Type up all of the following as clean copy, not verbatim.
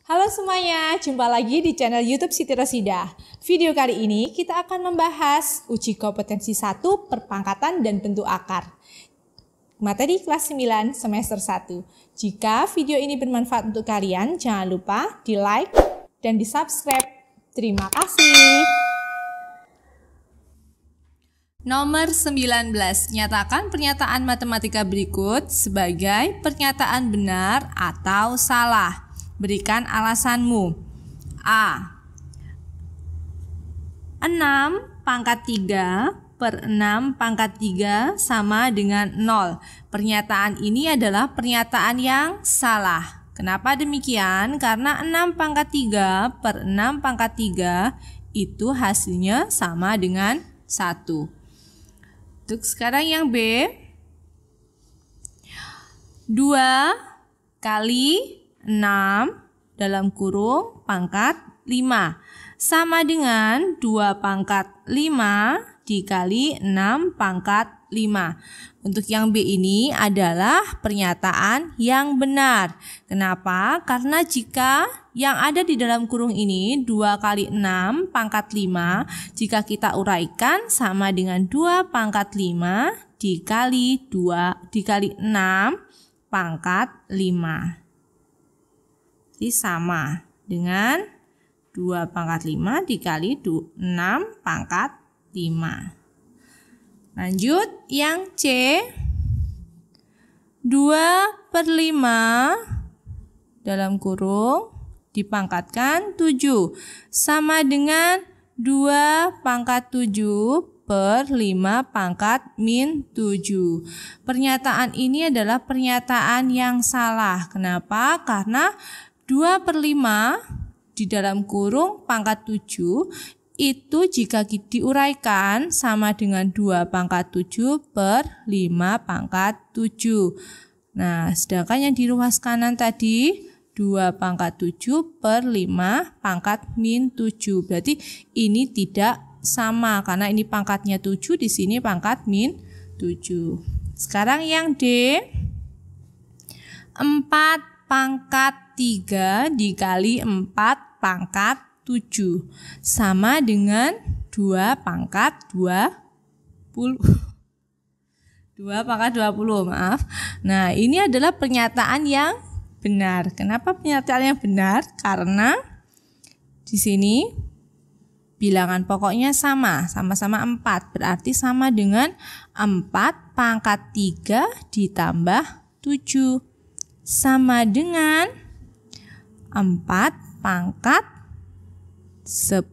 Halo semuanya, jumpa lagi di channel YouTube Siti Rosidah. Video kali ini kita akan membahas uji kompetensi 1 perpangkatan dan bentuk akar. Materi kelas 9 semester 1. Jika video ini bermanfaat untuk kalian, jangan lupa di like dan di subscribe. Terima kasih. Nomor 19. Nyatakan pernyataan matematika berikut sebagai pernyataan benar atau salah. Berikan alasanmu. A. 6 pangkat 3 per 6 pangkat 3 sama dengan 0. Pernyataan ini adalah pernyataan yang salah. Kenapa demikian? Karena 6 pangkat 3 per 6 pangkat 3 itu hasilnya sama dengan 1. Untuk sekarang yang B. 2 kali 6 dalam kurung pangkat 5 sama dengan 2 pangkat 5 dikali 6 pangkat 5. Untuk yang B ini adalah pernyataan yang benar. Kenapa? Karena jika yang ada di dalam kurung ini 2 kali 6 pangkat 5, jika kita uraikan sama dengan 2 pangkat 5 dikali 6 pangkat 5. Jadi sama dengan 2 pangkat 5 dikali 6 pangkat 5. Lanjut yang C. 2 per 5 dalam kurung dipangkatkan 7 sama dengan 2 pangkat 7 per 5 pangkat min 7. Pernyataan ini adalah pernyataan yang salah. Kenapa? Karena 2 per 5 di dalam kurung pangkat 7 itu jika diuraikan sama dengan 2 pangkat 7 per 5 pangkat 7. Nah, sedangkan yang di ruas kanan tadi 2 pangkat 7 per 5 pangkat min 7. Berarti ini tidak sama karena ini pangkatnya 7, di sini pangkat min 7. Sekarang yang D. 4 pangkat 3 dikali 4 pangkat 7 sama dengan 2 pangkat 20. 2 pangkat 20, maaf. Nah, ini adalah pernyataan yang benar. Kenapa pernyataan yang benar? Karena di sini bilangan pokoknya sama-sama 4. Berarti sama dengan 4 pangkat 3 ditambah 7. Sama dengan 4 pangkat 10.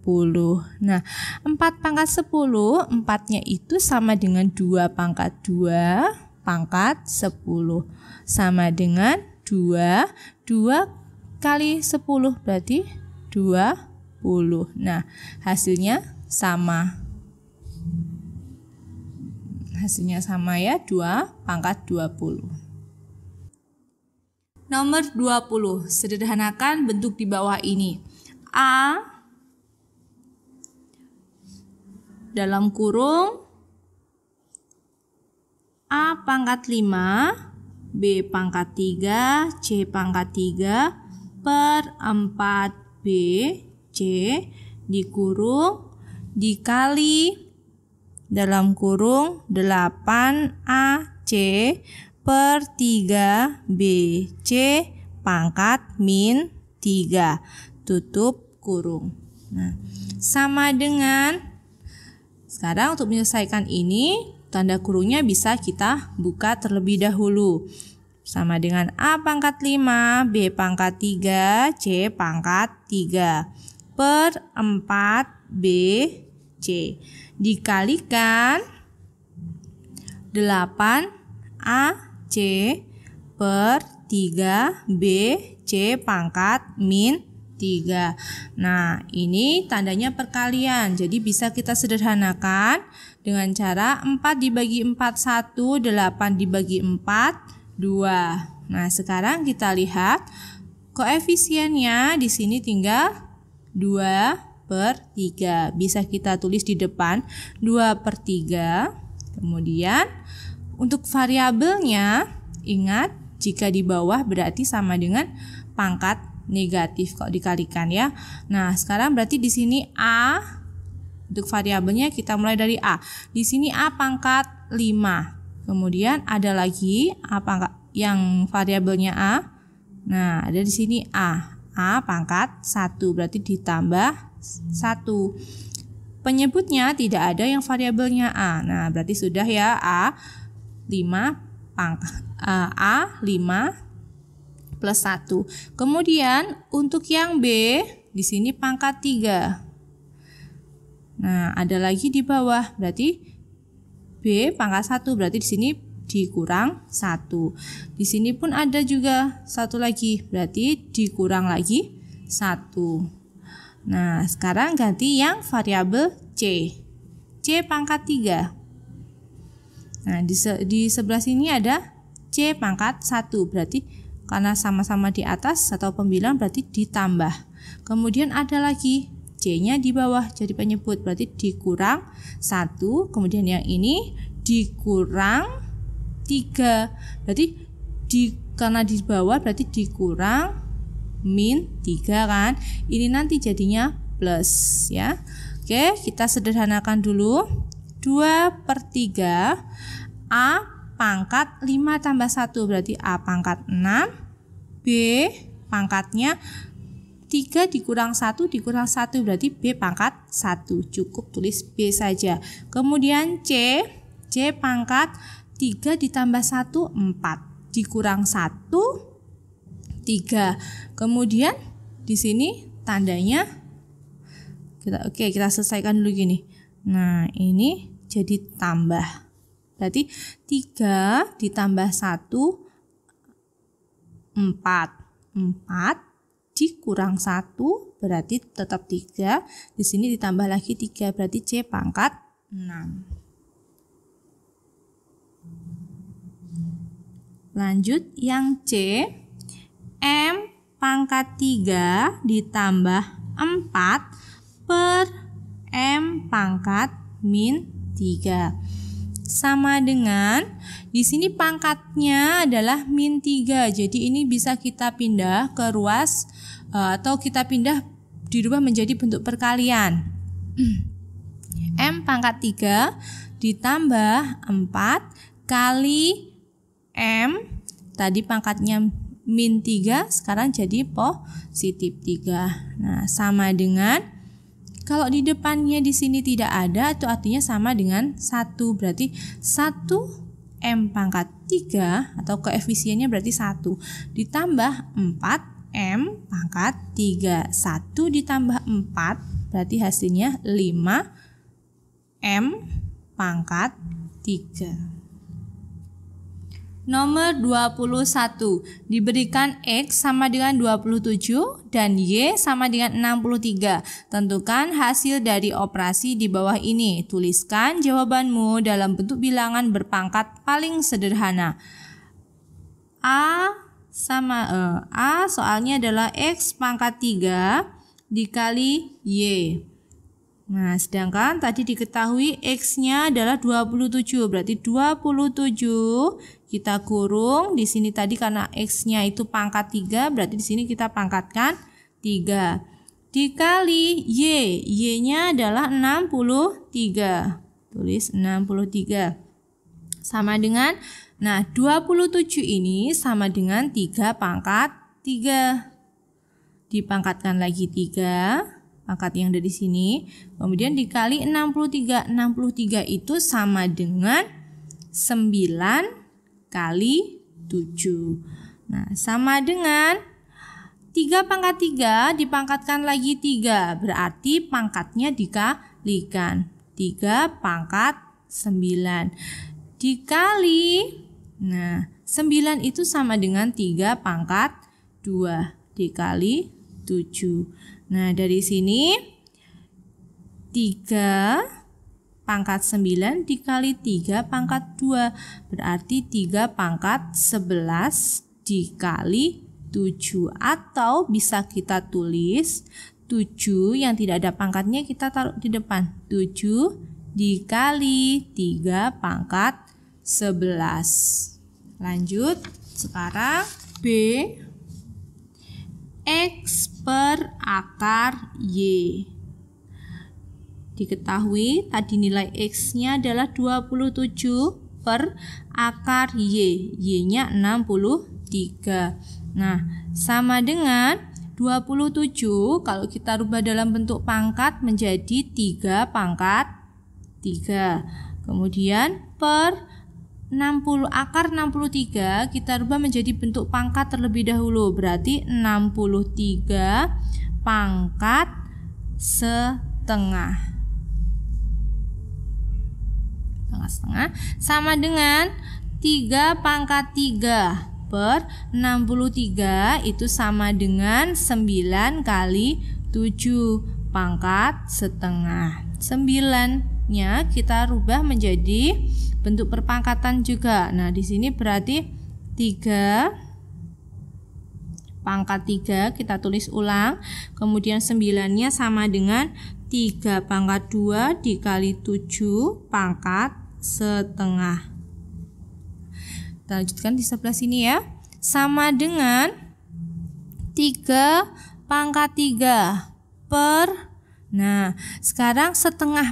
Nah, 4 pangkat 10, 4-nya itu sama dengan 2 pangkat 2 pangkat 10. Sama dengan 2 kali 10 berarti 20. Nah, hasilnya sama. Hasilnya sama ya, 2 pangkat 20. Nomor 20. Sederhanakan bentuk di bawah ini. A dalam kurung A pangkat 5, B pangkat 3, C pangkat 3 per 4B, C dikurung dikali dalam kurung 8AC per 3B, C pangkat min 3, tutup kurung. Nah, sama dengan, sekarang untuk menyelesaikan ini, tanda kurungnya bisa kita buka terlebih dahulu. Sama dengan A pangkat 5, B pangkat 3, C pangkat 3 per 4B, C dikalikan 8AC per 3B, C pangkat min 3. Nah, ini tandanya perkalian. Jadi bisa kita sederhanakan dengan cara 4 dibagi 4 1, 8 dibagi 4 2. Nah, sekarang kita lihat koefisiennya di sini tinggal 2 per 3. Bisa kita tulis di depan 2 per 3. Kemudian untuk variabelnya, ingat jika di bawah berarti sama dengan pangkat negatif kalau dikalikan ya. Nah, sekarang berarti di sini A untuk variabelnya kita mulai dari A. Di sini A pangkat 5. Kemudian ada lagi A pangkat yang variabelnya A. Nah, ada di sini A pangkat 1 berarti ditambah 1. Penyebutnya tidak ada yang variabelnya A. Nah, berarti sudah ya A 5 plus 1. Kemudian untuk yang B di sini pangkat 3. Nah, ada lagi di bawah berarti B pangkat 1 berarti di sini dikurang 1. Di sini pun ada juga satu lagi berarti dikurang lagi 1. Nah, sekarang ganti yang variabel C. C pangkat 3. Nah, di sebelah sini ada C pangkat 1 berarti karena sama-sama di atas atau pembilang berarti ditambah. Kemudian ada lagi C-nya di bawah jadi penyebut berarti dikurang 1. Kemudian yang ini dikurang 3. Berarti karena di bawah berarti dikurang min 3 kan. Ini nanti jadinya plus ya. Oke, kita sederhanakan dulu. 2/3 A pangkat 5 tambah 1 berarti A pangkat 6. B pangkatnya 3 dikurang 1 berarti B pangkat 1. Cukup tulis B saja. Kemudian C pangkat 3 ditambah 1 4 dikurang 1 3. Kemudian di sini tandanya kita selesaikan dulu gini. Nah, ini jadi tambah. Berarti 3 ditambah 1 4 dikurang 1 berarti tetap 3. Di sini ditambah lagi 3 berarti C pangkat 6. Lanjut yang C. M pangkat 3 ditambah 4 per M pangkat min 3. Sama dengan di sini pangkatnya adalah min 3. Jadi ini bisa kita pindah ke ruas atau kita pindah dirubah menjadi bentuk perkalian. M pangkat 3 ditambah 4 kali M tadi pangkatnya min 3 sekarang jadi positif 3. Nah, sama dengan kalau di depannya di sini tidak ada itu artinya sama dengan 1 berarti 1 M pangkat 3 atau koefisiennya berarti 1 ditambah 4 M pangkat 3. 1 ditambah 4 berarti hasilnya 5 M pangkat 3. Nomor 21 diberikan X sama dengan 27 dan Y sama dengan 63. Tentukan hasil dari operasi di bawah ini. Tuliskan jawabanmu dalam bentuk bilangan berpangkat paling sederhana. A soalnya adalah X pangkat 3 dikali Y. Nah, sedangkan tadi diketahui X-nya adalah 27, berarti 27 kita kurung di sini tadi karena X-nya itu pangkat 3, berarti di sini kita pangkatkan 3 dikali Y. Y-nya adalah 63. Tulis 63. Sama dengan 27 ini sama dengan 3 pangkat 3. Dipangkatkan lagi 3 pangkat yang ada di sini, kemudian dikali 63. 63 itu sama dengan 9 kali 7. Nah, sama dengan 3 pangkat 3 dipangkatkan lagi 3, berarti pangkatnya dikalikan. 3 pangkat 9 dikali, 9 itu sama dengan 3 pangkat 2 dikali 7. Nah, dari sini 3 pangkat 9 dikali 3 pangkat 2 berarti 3 pangkat 11 dikali 7. Atau bisa kita tulis 7 yang tidak ada pangkatnya kita taruh di depan. 7 dikali 3 pangkat 11. Lanjut, sekarang B. X per akar Y. Diketahui tadi nilai X-nya adalah 27 per akar Y. Y-nya 63. Nah, sama dengan 27 kalau kita rubah dalam bentuk pangkat menjadi 3 pangkat 3. Kemudian per 60 akar 63 kita rubah menjadi bentuk pangkat terlebih dahulu. Berarti 63 pangkat setengah. Sama dengan 3 pangkat 3 per 63 itu sama dengan 9 kali 7 pangkat setengah. 9-nya kita rubah menjadi bentuk perpangkatan juga. Nah, di sini berarti 3 pangkat 3 kita tulis ulang. Kemudian 9-nya sama dengan 3 pangkat 2 dikali 7 pangkat setengah. Kita lanjutkan di sebelah sini ya. Sama dengan 3 pangkat 3 per. Nah, sekarang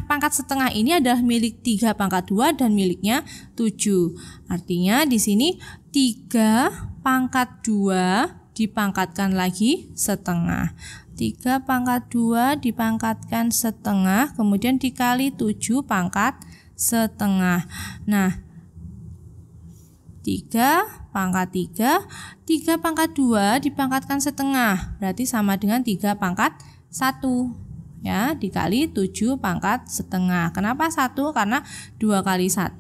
pangkat setengah ini adalah milik 3 pangkat 2 dan miliknya 7. Artinya di sini 3 pangkat 2 dipangkatkan lagi setengah. 3 pangkat 2 dipangkatkan setengah, kemudian dikali 7 pangkat setengah. Nah, 3 pangkat 3 pangkat 2 dipangkatkan setengah, berarti sama dengan 3 pangkat 1 ya, dikali 7 pangkat setengah. Kenapa 1? Karena 2 kali 1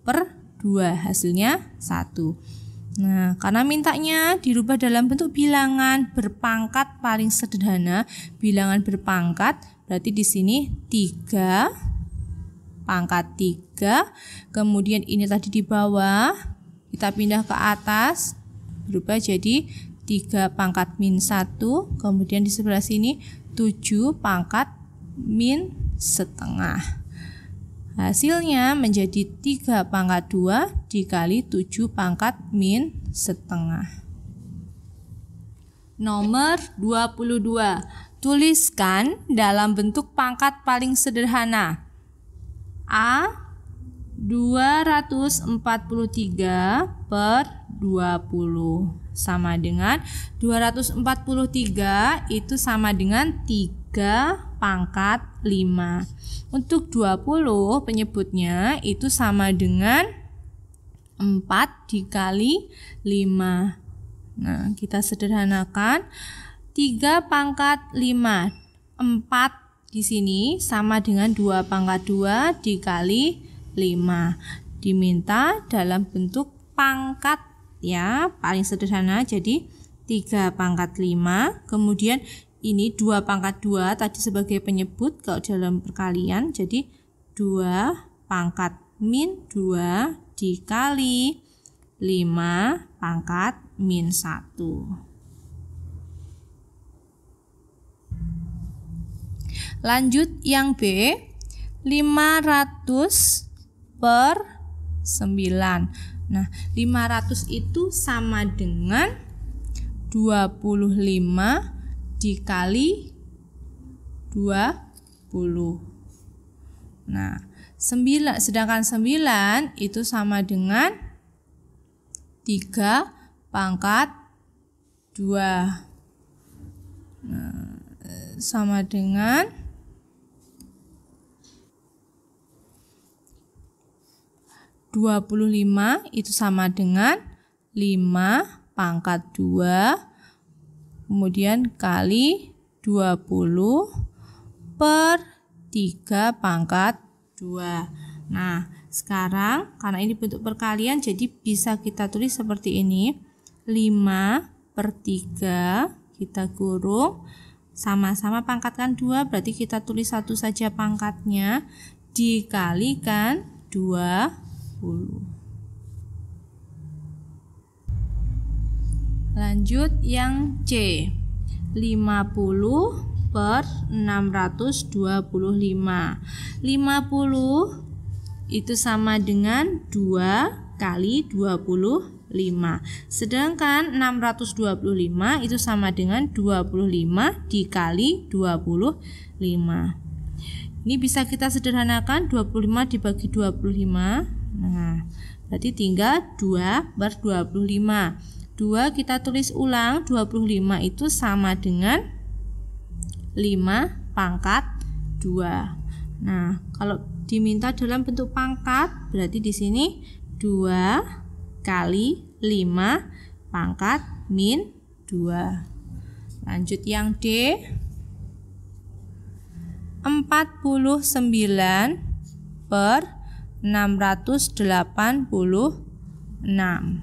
per 2 hasilnya 1. Nah, karena mintanya dirubah dalam bentuk bilangan berpangkat paling sederhana, bilangan berpangkat, berarti di sini 3 pangkat 3, kemudian ini tadi di bawah kita pindah ke atas berubah jadi 3 pangkat min 1, kemudian di sebelah sini 7 pangkat min setengah. Hasilnya menjadi 3 pangkat 2 dikali 7 pangkat min setengah. Nomor 22. Tuliskan dalam bentuk pangkat paling sederhana. A 243 per 20 sama dengan 243 itu sama dengan 3 pangkat 5. Untuk 20 penyebutnya itu sama dengan 4 dikali 5. Nah, kita sederhanakan 3 pangkat 5. 4 di sini sama dengan 2 pangkat 2 dikali 5. Diminta dalam bentuk pangkat ya, paling sederhana, jadi 3 pangkat 5. Kemudian ini 2 pangkat 2 tadi sebagai penyebut kalau dalam perkalian, jadi 2 pangkat min 2 dikali 5 pangkat min 1. Lanjut yang B, 500 per 9. Nah, 500 itu sama dengan 25 dikali 20. Nah, sedangkan 9 itu sama dengan 3 pangkat 2. Nah, sama dengan 25 itu sama dengan 5 pangkat 2 kemudian kali 20 per 3 pangkat 2. Nah, sekarang karena ini bentuk perkalian jadi bisa kita tulis seperti ini. 5 per 3 kita kurung, sama-sama pangkatkan 2, berarti kita tulis satu saja pangkatnya, dikalikan 20. Lanjut yang C, 50 per 625. 50 itu sama dengan 2 kali 25. Sedangkan 625 itu sama dengan 25 dikali 25. Ini bisa kita sederhanakan, 25 dibagi 25. Nah, berarti tinggal 2/25. 2 kita tulis ulang, 25 itu sama dengan 5 pangkat 2. Nah, kalau diminta dalam bentuk pangkat, berarti di sini 2 kali 5 pangkat min 2. Lanjut yang D. 49/686.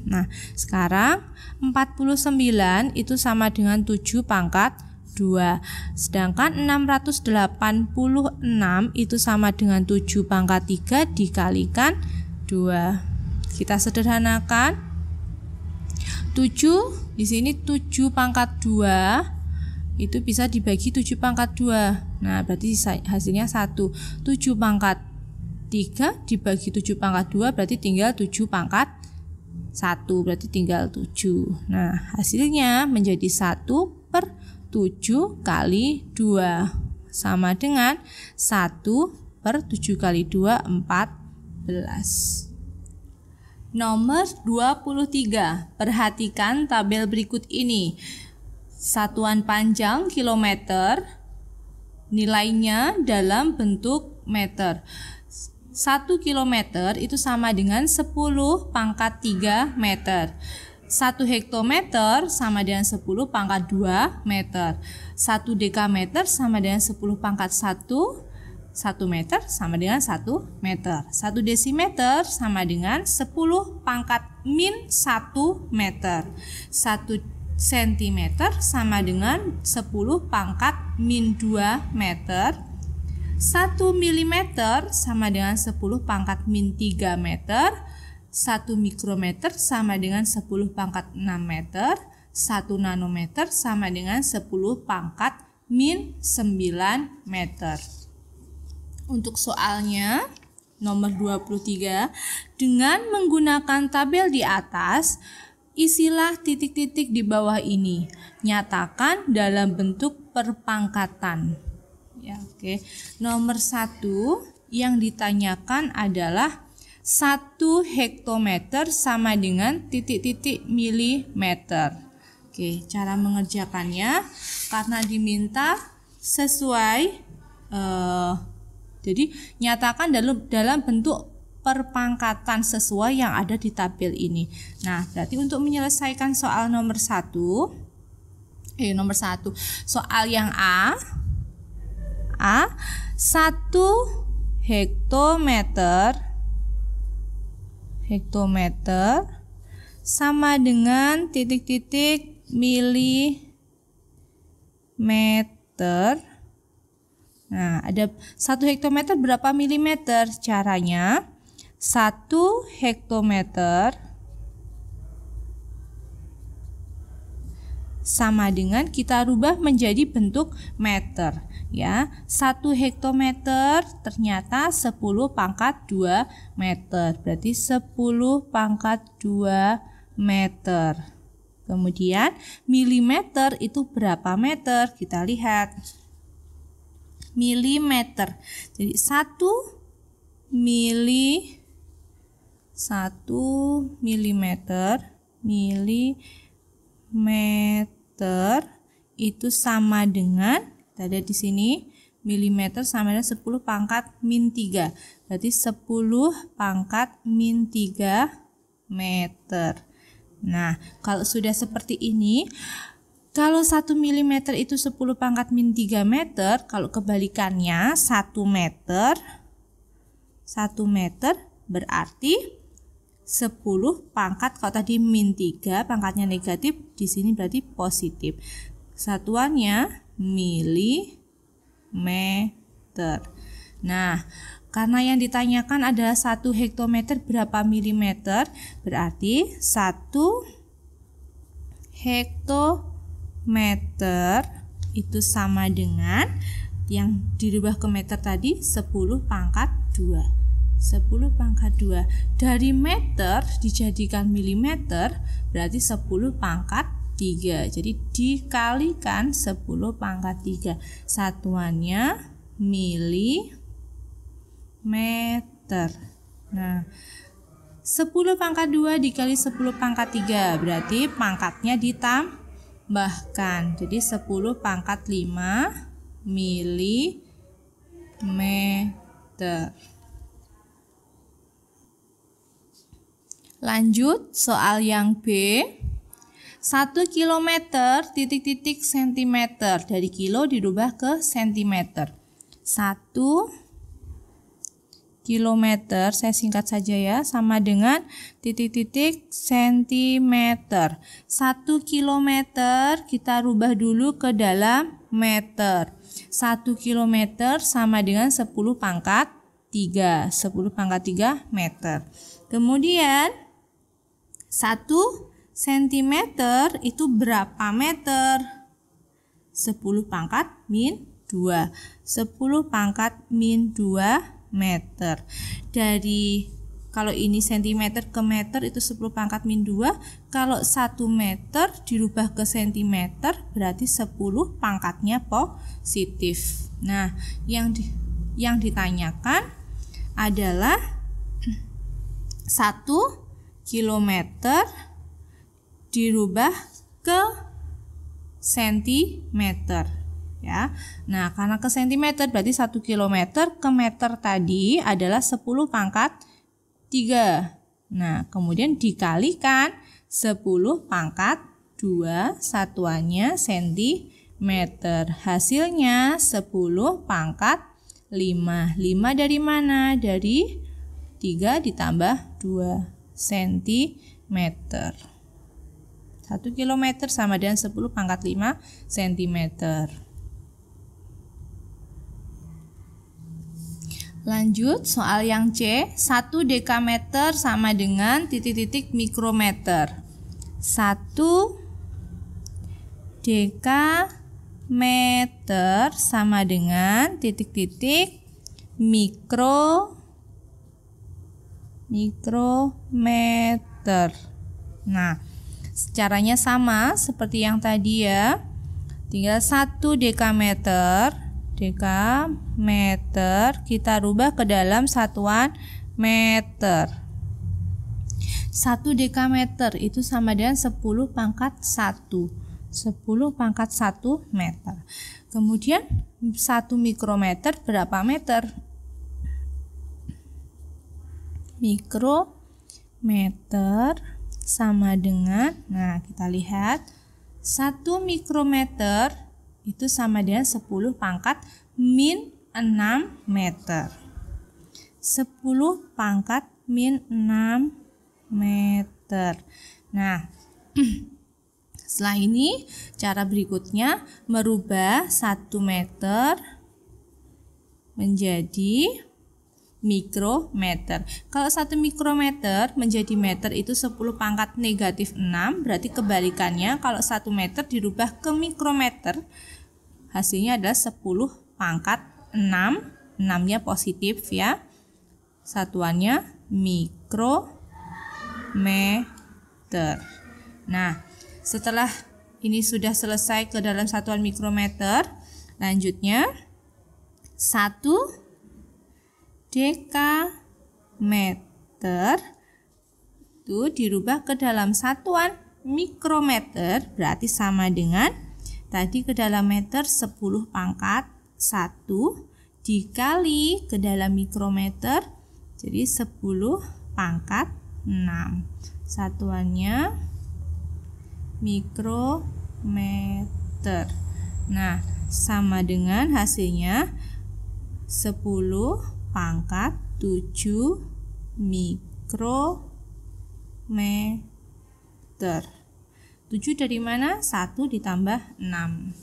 Nah, sekarang 49 itu sama dengan 7 pangkat 2. Sedangkan 686 itu sama dengan 7 pangkat 3 dikalikan 2. Kita sederhanakan. 7 di sini 7 pangkat 2 itu bisa dibagi 7 pangkat 2. Nah, berarti hasilnya 1. 7 pangkat 3 dibagi 7 pangkat 2 berarti tinggal 7 pangkat 1, berarti tinggal 7. Nah, hasilnya menjadi 1/7 kali 2 sama dengan 1/7 kali 2, 14. Nomor 23. Perhatikan tabel berikut ini. Satuan panjang kilometer, nilainya dalam bentuk meter. 1 kilometer itu sama dengan 10 pangkat 3 meter. 1 hektometer sama dengan 10 pangkat 2 meter. 1 dekameter sama dengan 10 pangkat 1 meter sama dengan 1 meter. 1 desimeter sama dengan 10 pangkat min 1 meter. 1 sentimeter sama dengan 10 pangkat min 2 meter. 1 milimeter sama dengan 10 pangkat min 3 meter. 1 mikrometer sama dengan 10 pangkat 6 meter. 1 nanometer sama dengan 10 pangkat min 9 meter. Untuk soalnya nomor 23, dengan menggunakan tabel di atas, isilah titik-titik di bawah ini. Nyatakan dalam bentuk perpangkatan. Ya, oke. Nomor 1 yang ditanyakan adalah 1 hektometer sama dengan titik-titik milimeter. Oke, cara mengerjakannya karena diminta sesuai jadi nyatakan dalam bentuk perpangkatan sesuai yang ada di tabel ini. Nah, berarti untuk menyelesaikan soal nomor 1, soal yang A 1 hektometer sama dengan titik-titik milimeter. Nah, ada 1 hektometer berapa milimeter? Caranya 1 hektometer sama dengan kita rubah menjadi bentuk meter, ya. 1 hektometer ternyata 10 pangkat 2 meter. Berarti 10 pangkat 2 meter. Kemudian milimeter itu berapa meter? Kita lihat. Milimeter. Jadi 1 milimeter itu sama dengan, kita lihat di sini, milimeter sama dengan 10 pangkat min 3. Berarti 10 pangkat min 3 meter. Nah, kalau sudah seperti ini, kalau 1 mm itu 10 pangkat min 3 meter, kalau kebalikannya 1 meter berarti 10 pangkat, kalau tadi min 3 pangkatnya negatif, di sini berarti positif. Satuannya milimeter. Nah, karena yang ditanyakan adalah 1 hektometer berapa milimeter, berarti 1 hektometer itu sama dengan yang dirubah ke meter tadi 10 pangkat 2. 10 pangkat 2. Dari meter dijadikan milimeter berarti 10 pangkat 3. Jadi dikalikan 10 pangkat 3. Satuannya milimeter. Nah, 10 pangkat 2 dikali 10 pangkat 3 berarti pangkatnya ditambahkan. Jadi 10 pangkat 5 milimeter. Lanjut soal yang B. 1 kilometer titik-titik sentimeter. Dari kilo dirubah ke sentimeter. 1 kilometer, saya singkat saja ya, sama dengan titik-titik sentimeter. 1 kilometer kita rubah dulu ke dalam meter. 1 kilometer sama dengan 10 pangkat 3. 10 pangkat 3 meter. Kemudian 1 sentimeter itu berapa meter? 10 pangkat min 2. 10 pangkat min 2 meter. Dari kalau ini sentimeter ke meter itu 10 pangkat min 2. Kalau 1 meter dirubah ke sentimeter berarti 10 pangkatnya positif. Nah, yang ditanyakan adalah 1 kilometer dirubah ke sentimeter ya. Nah, karena ke sentimeter berarti 1 kilometer ke meter tadi adalah 10 pangkat 3. Nah, kemudian dikalikan 10 pangkat 2 satuannya sentimeter. Hasilnya 10 pangkat 5. 5 dari mana? Dari 3 ditambah 2 sentimeter. 1 kilometer sama dengan 10 pangkat 5 sentimeter. Lanjut soal yang C. 1 dekameter sama dengan titik-titik mikrometer. 1 dekameter sama dengan titik-titik mikrometer. Nah, caranya sama seperti yang tadi ya. Tinggal 1 dekameter kita rubah ke dalam satuan meter. 1 dekameter itu sama dengan 10 pangkat 1. 10 pangkat 1 meter. Kemudian 1 mikrometer berapa meter? Mikrometer sama dengan, nah kita lihat 1 mikrometer itu sama dengan 10 pangkat min 6 meter. 10 pangkat min 6 meter. Nah, setelah ini cara berikutnya merubah 1 meter menjadi mikrometer. Kalau 1 mikrometer menjadi meter itu 10 pangkat negatif 6, berarti kebalikannya kalau 1 meter dirubah ke mikrometer hasilnya adalah 10 pangkat 6. 6-nya positif ya. Satuannya mikrometer. Nah, setelah ini sudah selesai ke dalam satuan mikrometer, lanjutnya 1 dekameter itu dirubah ke dalam satuan mikrometer berarti sama dengan tadi ke dalam meter 10 pangkat 1 dikali ke dalam mikrometer jadi 10 pangkat 6. Satuannya mikrometer. Nah, sama dengan hasilnya 10 pangkat 7 mikrometer. 7 dari mana? 1 ditambah 6.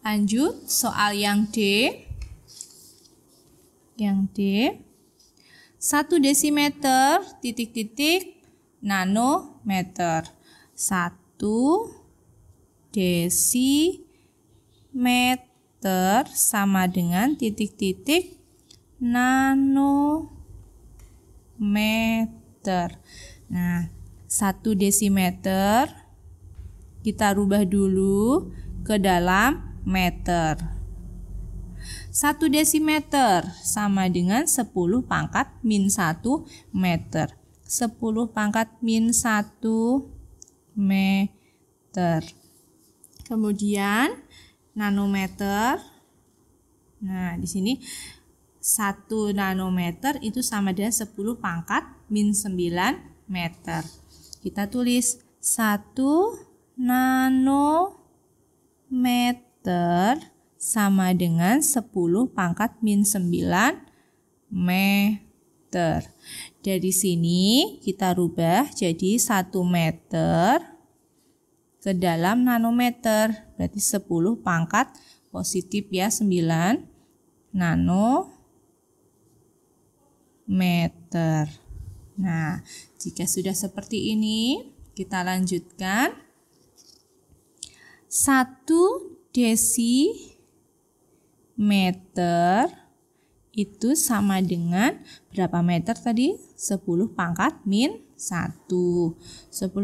Lanjut soal yang D. Yang D. 1 desimeter titik-titik nanometer. 1 desimeter meter sama dengan titik-titik nanometer. Nah, 1 desimeter kita rubah dulu ke dalam meter. 1 desimeter sama dengan 10 pangkat min 1 meter. 10 pangkat min 1 meter. Kemudian nanometer. Nah, di sini 1 nanometer itu sama dengan 10 pangkat min 9 meter. Kita tulis 1 nanometer sama dengan 10 pangkat min 9 meter. Dari sini kita rubah jadi 1 meter ke dalam nanometer. Berarti 10 pangkat positif ya, 9 nanometer. Nah, jika sudah seperti ini, kita lanjutkan. 1 desimeter itu sama dengan berapa meter tadi? 10 pangkat min 1. 10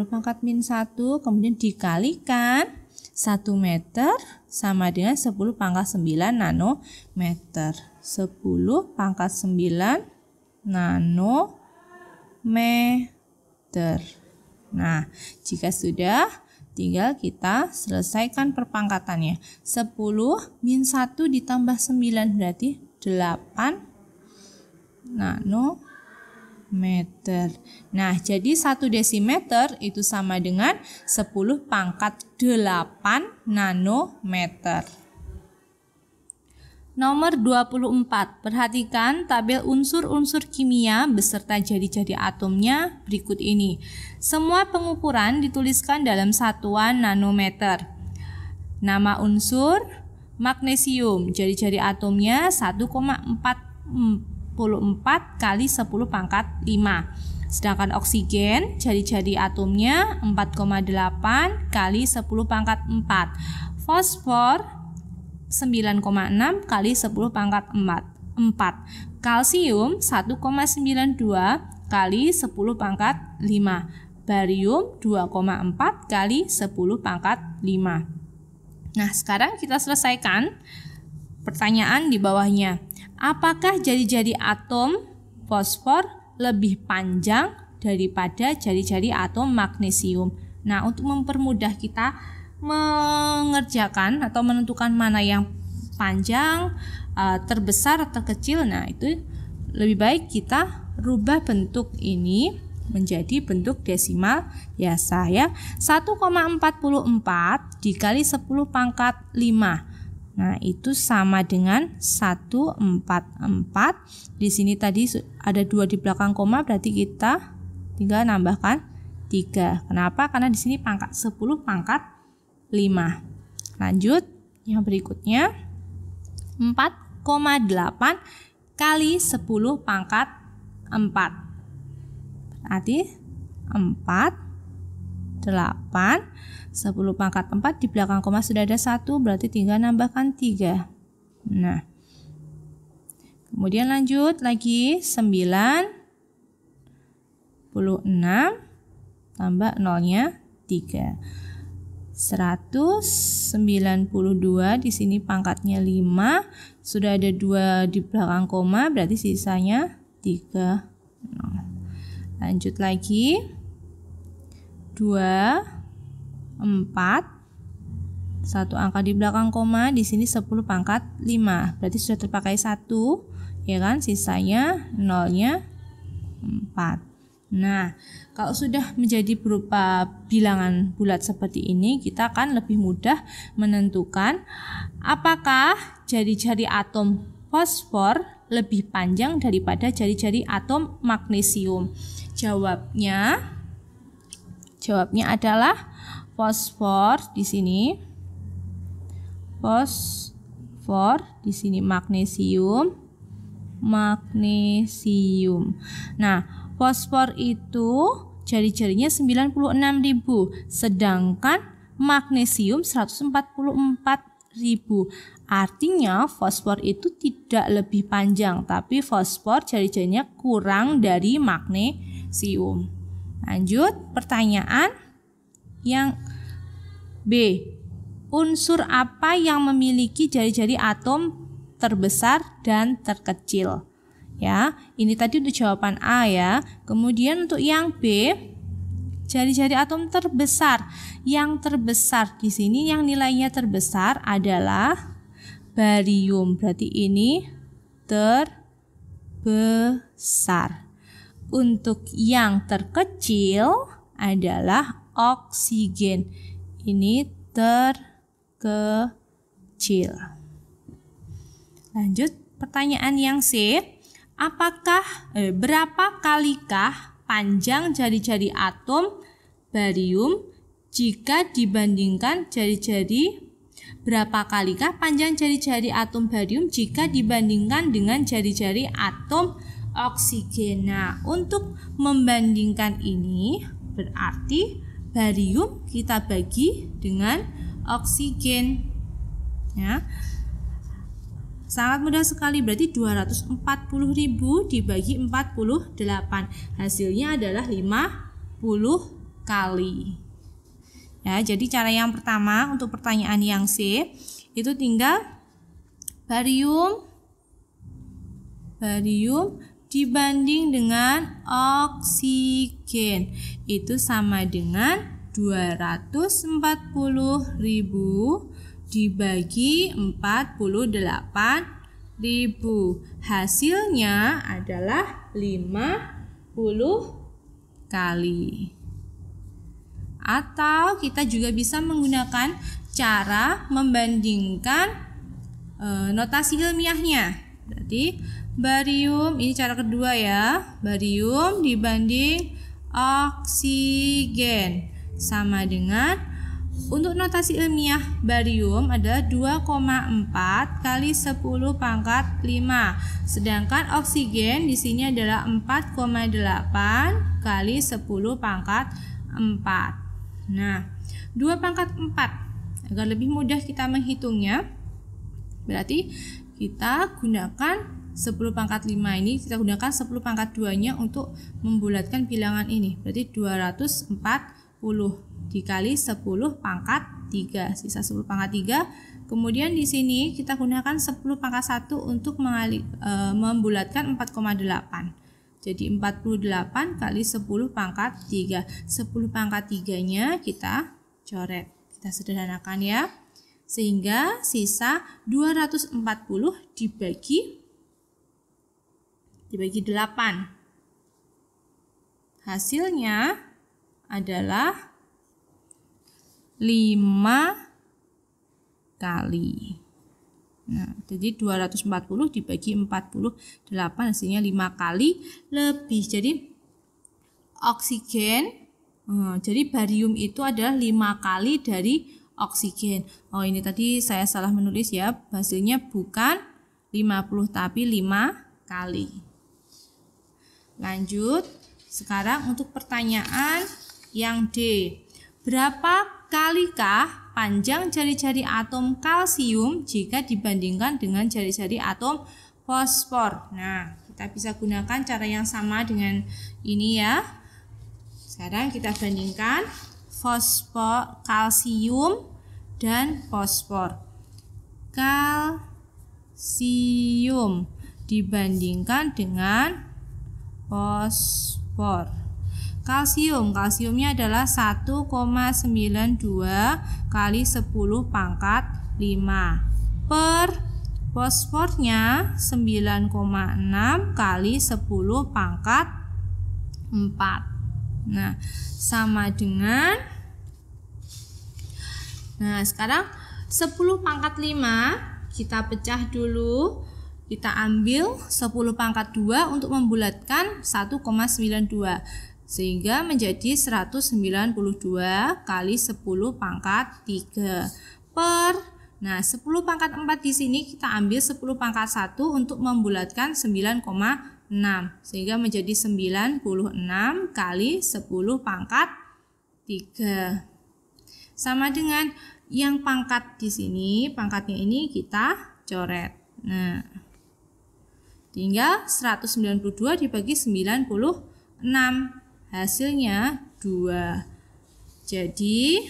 pangkat min 1 kemudian dikalikan 1 meter sama dengan 10 pangkat 9 nanometer. 10 pangkat 9 nanometer. Nah, jika sudah, tinggal kita selesaikan perpangkatannya. 10 min 1 ditambah 9 berarti 8 nanometer. Nah, jadi 1 desimeter itu sama dengan 10 pangkat 8 nanometer. Nomor 24. Perhatikan tabel unsur-unsur kimia beserta jadi-jadi atomnya berikut ini. Semua pengukuran dituliskan dalam satuan nanometer. Nama unsur magnesium, jadi-jadi atomnya 1,44 kali 10 pangkat 5. Sedangkan oksigen, jadi-jadi atomnya 4,8 kali 10 pangkat 4. Fosfor 9,6 kali 10 pangkat 4. Kalsium 1,92 kali 10 pangkat 5. Barium 2,4 kali 10 pangkat 5. Nah, sekarang kita selesaikan pertanyaan di bawahnya. Apakah jadi-jadi atom fosfor lebih panjang daripada jadi-jadi atom magnesium? Nah, untuk mempermudah kita mengerjakan atau menentukan mana yang panjang, terbesar atau kecil, nah itu lebih baik kita rubah bentuk ini menjadi bentuk desimal biasa ya. 1,44 dikali 10 pangkat 5. Nah, itu sama dengan 144. Di sini tadi ada 2 di belakang koma, berarti kita tinggal nambahkan 3. Kenapa? Karena di sini pangkat 10 pangkat 5. Lanjut yang berikutnya 4,8 kali 10 pangkat 4. Berarti 4, 8, 10 pangkat 4 di belakang koma sudah ada 1, berarti tinggal nambahkan 3. Nah, kemudian lanjut lagi 96 tambah nolnya 3. 192 di sini pangkatnya 5, sudah ada 2 di belakang koma, berarti sisanya 3. Lanjut lagi 2, 4, 1 angka di belakang koma, di sini 10 pangkat 5, berarti sudah terpakai 1 ya kan, sisanya nolnya 4. Nah, kalau sudah menjadi berupa bilangan bulat seperti ini, kita akan lebih mudah menentukan apakah jari-jari atom fosfor lebih panjang daripada jari-jari atom magnesium. Jawabnya adalah fosfor di sini. Fosfor di sini magnesium. Nah, fosfor itu jari-jarinya 96.000, sedangkan magnesium 144.000. Artinya fosfor itu tidak lebih panjang, tapi fosfor jari-jarinya kurang dari magnesium. Lanjut, pertanyaan yang B. Unsur apa yang memiliki jari-jari atom terbesar dan terkecil? Ya, ini tadi untuk jawaban A ya. Kemudian untuk yang B, jari-jari atom terbesar. Yang terbesar di sini yang nilainya terbesar adalah barium. Berarti ini terbesar. Untuk yang terkecil adalah oksigen. Ini terkecil. Lanjut, pertanyaan yang C. Berapa kalikah panjang jari-jari atom barium jika dibandingkan berapa kalikah panjang jari-jari atom barium jika dibandingkan dengan jari-jari atom oksigen? Nah, untuk membandingkan ini berarti barium kita bagi dengan oksigen. Ya. Sangat mudah sekali, berarti 240.000 dibagi 48. Hasilnya adalah 50 kali. Ya, jadi cara yang pertama untuk pertanyaan yang C itu tinggal barium dibanding dengan oksigen itu sama dengan 240.000 dibagi 48.000. Hasilnya adalah 50 kali. Atau kita juga bisa menggunakan cara membandingkan notasi ilmiahnya. Berarti barium, ini cara kedua ya. Barium dibanding oksigen sama dengan, untuk notasi ilmiah barium adalah 2,4 kali 10 pangkat 5. Sedangkan oksigen di sini adalah 4,8 kali 10 pangkat 4. Nah, 2 pangkat 4 agar lebih mudah kita menghitungnya. Berarti kita gunakan 10 pangkat 5 ini, kita gunakan 10 pangkat 2-nya untuk membulatkan bilangan ini. Berarti 240 dikali 10 pangkat 3, sisa 10 pangkat 3. Kemudian di sini kita gunakan 10 pangkat 1 untuk membulatkan 4,8. Jadi 48 kali 10 pangkat 3. 10 pangkat 3-nya kita coret. Kita sederhanakan ya. Sehingga sisa 240 dibagi 8. Hasilnya adalah 5 kali. Nah, jadi 240 dibagi 48 hasilnya 5 kali lebih. Jadi oksigen, jadi barium itu adalah 5 kali dari oksigen. Oh, ini tadi saya salah menulis ya. Hasilnya bukan 50 tapi 5 kali. Lanjut, sekarang untuk pertanyaan yang D. Berapa kalikah panjang jari-jari atom kalsium jika dibandingkan dengan jari-jari atom fosfor? Nah, kita bisa gunakan cara yang sama dengan ini ya. Sekarang kita bandingkan kalsium dan fosfor. Kalsium dibandingkan dengan fosfor. Kalsiumnya adalah 1,92 kali 10 pangkat 5 per fosfornya 9,6 kali 10 pangkat 4. Nah, sama dengan, nah sekarang 10 pangkat 5 kita pecah dulu. Kita ambil 10 pangkat 2 untuk membulatkan 1,92. Sehingga menjadi 192 kali 10 pangkat 3 per, nah 10 pangkat 4 di sini kita ambil 10 pangkat 1 untuk membulatkan 9,6 sehingga menjadi 96 kali 10 pangkat 3. sama dengan yang pangkat di sini, pangkatnya ini kita coret. Nah, tinggal 192 dibagi 96. Hasilnya 2. Jadi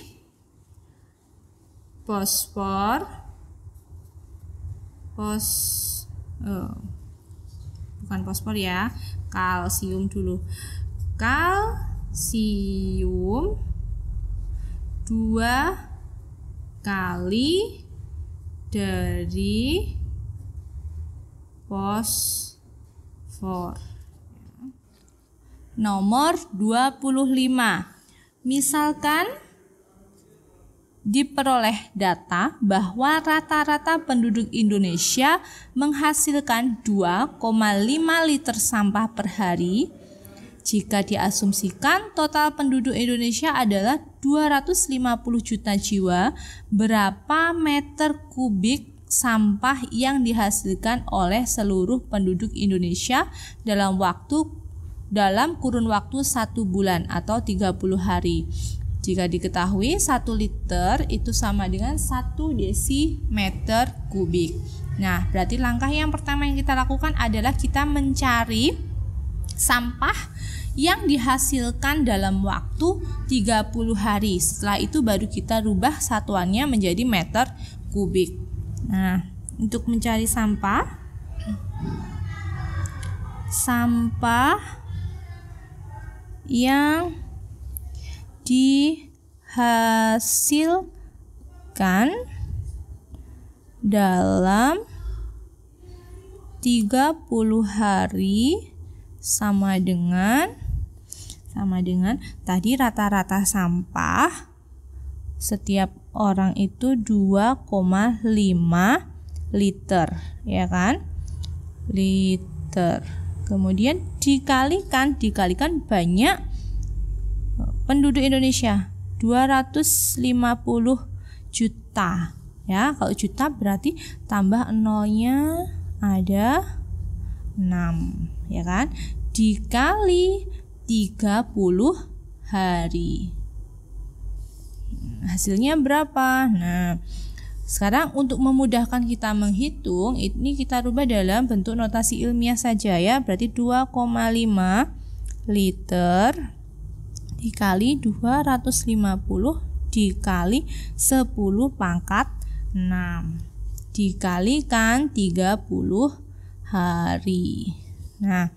bukan fosfor ya, kalsium dulu. Kalsium 2 kali dari fosfor. Nomor 25. Misalkan diperoleh data bahwa rata-rata penduduk Indonesia menghasilkan 2,5 liter sampah per hari. Jika diasumsikan total penduduk Indonesia adalah 250 juta jiwa, berapa meter kubik sampah yang dihasilkan oleh seluruh penduduk Indonesia dalam kurun waktu 1 bulan atau 30 hari? Jika diketahui 1 liter itu sama dengan 1 desimeter kubik. Nah, berarti langkah yang pertama yang kita lakukan adalah kita mencari sampah yang dihasilkan dalam waktu 30 hari. Setelah itu baru kita rubah satuannya menjadi meter kubik. Nah, untuk mencari sampah yang dihasilkan dalam 30 hari sama dengan tadi rata-rata sampah setiap orang itu 2,5 liter, ya kan? Liter. Kemudian dikalikan banyak penduduk Indonesia 250 juta. Ya, kalau juta berarti tambah nolnya ada 6, ya kan? Dikali 30 hari. Hasilnya berapa? Nah, sekarang untuk memudahkan kita menghitung, ini kita rubah dalam bentuk notasi ilmiah saja ya. Berarti 2,5 liter dikali 250 dikali 10 pangkat 6 dikalikan 30 hari. Nah,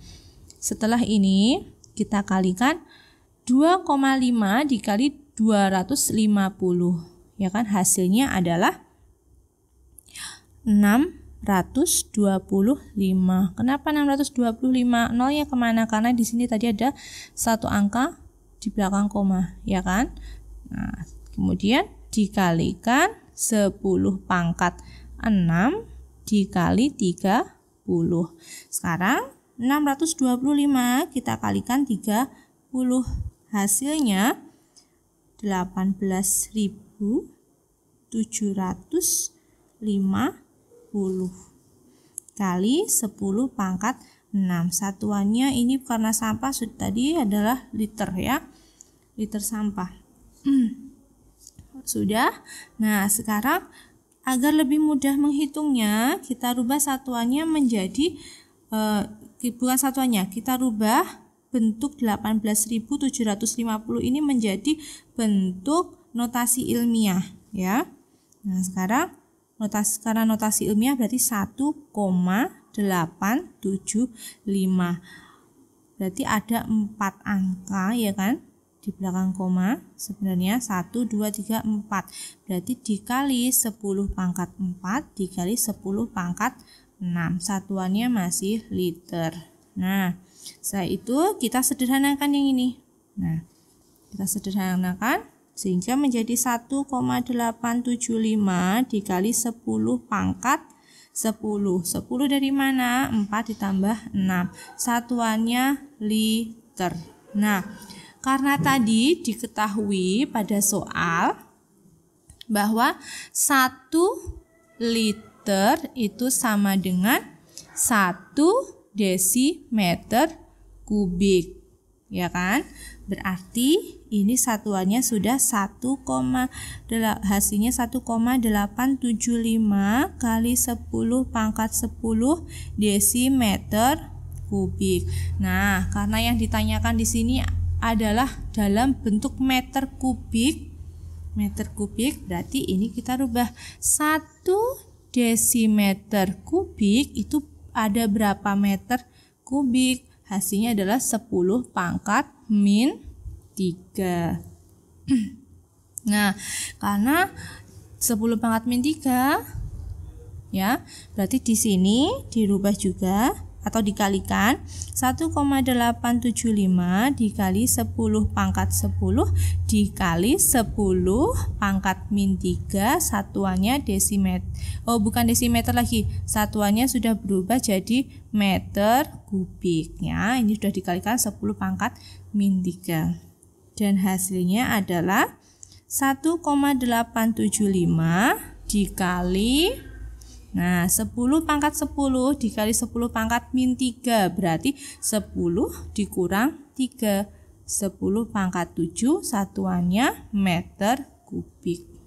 setelah ini kita kalikan 2,5 dikali 250, ya kan? Hasilnya adalah 625. Kenapa 625? Nolnya kemana? Karena di sini tadi ada satu angka di belakang koma, ya kan? Nah, kemudian dikalikan 10 pangkat 6 dikali 30. Sekarang 625 kita kalikan 30. Hasilnya 18.750 kali 10 pangkat 6. Satuannya ini karena sampah tadi adalah liter ya. Liter sampah. Sudah. Nah, sekarang agar lebih mudah menghitungnya, kita rubah satuannya menjadi bukan satuannya, kita rubah bentuk 18.750 ini menjadi bentuk notasi ilmiah ya. Nah, sekarang karena notasi ilmiah berarti 1,875. Berarti ada 4 angka ya kan di belakang koma. Sebenarnya 1, 2, 3, 4. Berarti dikali 10 pangkat 4 dikali 10 pangkat 6. Satuannya masih liter. Nah, setelah itu kita sederhanakan yang ini. Nah, kita sederhanakan sehingga menjadi 1,875 dikali 10 pangkat 10. 10 dari mana? 4 ditambah 6. Satuannya liter. Nah, karena tadi diketahui pada soal bahwa 1 liter itu sama dengan 1 desimeter kubik, ya kan? Berarti ini satuannya sudah hasilnya 1,875 kali 10 pangkat 10 desimeter kubik. Nah, karena yang ditanyakan di sini adalah dalam bentuk meter kubik, berarti ini kita rubah 1 desimeter kubik itu ada berapa meter kubik? Hasilnya adalah 10 pangkat min 3. Nah, karena 10 pangkat min 3 ya, berarti di sini dirubah juga atau dikalikan 1,875 dikali 10 pangkat 10 dikali 10 pangkat min 3, satuannya desimeter. Oh, bukan desimeter lagi. Satuannya sudah berubah jadi meter kubiknya. Ini sudah dikalikan 10 pangkat min 3. Dan hasilnya adalah 1,875 dikali 10 pangkat 10 dikali 10 pangkat min 3, berarti 10 dikurang 3, 10 pangkat 7, satuannya meter kubik.